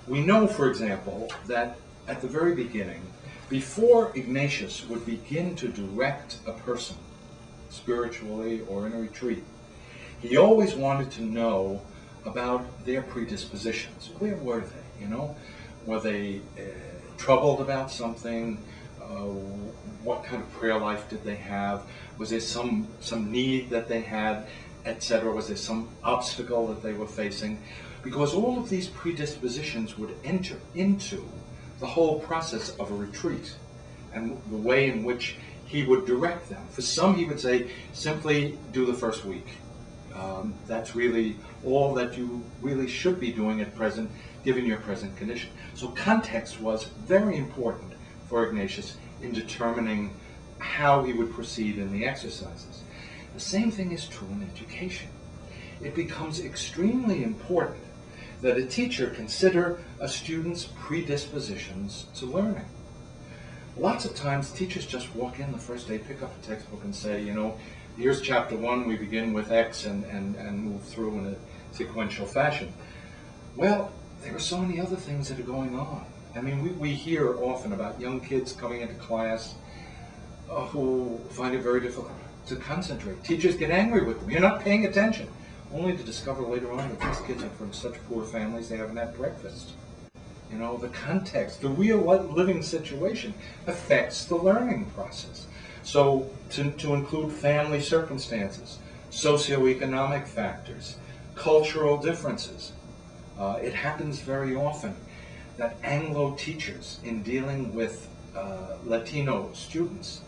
We know, for example, that at the very beginning, before Ignatius would begin to direct a person, spiritually or in a retreat, he always wanted to know about their predispositions. Where were they, you know? Were they troubled about something? What kind of prayer life did they have? Was there some need that they had, etc.? Was there some obstacle that they were facing? Because all of these predispositions would enter into the whole process of a retreat and the way in which he would direct them. For some, he would say, simply do the first week. That's really all that you really should be doing at present, given your present condition. So context was very important for Ignatius in determining how he would proceed in the exercises. The same thing is true in education. It becomes extremely important that a teacher consider a student's predispositions to learning. Lots of times teachers just walk in the first day, pick up a textbook and say, you know, here's chapter 1, we begin with X and move through in a sequential fashion. Well, there are so many other things that are going on. I mean, we hear often about young kids coming into class who find it very difficult to concentrate. Teachers get angry with them. You're not paying attention. Only to discover later on that these kids are from such poor families they haven't had breakfast. You know, the context, the real living situation affects the learning process. So to include family circumstances, socioeconomic factors, cultural differences. It happens very often that Anglo teachers in dealing with Latino students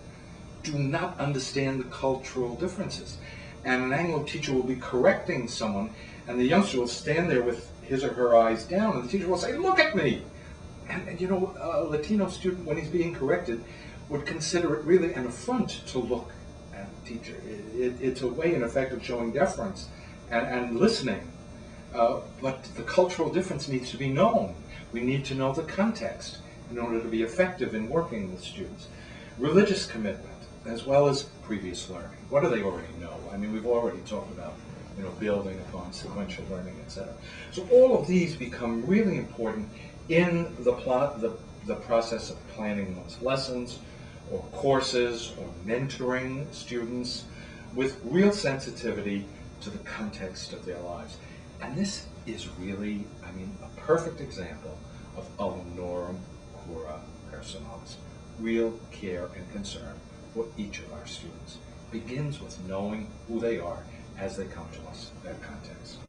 do not understand the cultural differences. And an Anglo teacher will be correcting someone, and the youngster will stand there with his or her eyes down, and the teacher will say, "Look at me!" And you know, a Latino student, when he's being corrected, would consider it really an affront to look at the teacher. It's a way, in effect, of showing deference and listening. But the cultural difference needs to be known. We need to know the context in order to be effective in working with students. Religious commitment, as well as previous learning. What do they already know? I mean, we've already talked about, you know, building upon sequential learning, etc. So all of these become really important in the process of planning one's lessons or courses or mentoring students with real sensitivity to the context of their lives. And this is really, I mean, a perfect example of honorum cura personalis, real care and concern for each of our students. Begins with knowing who they are as they come to us, their context.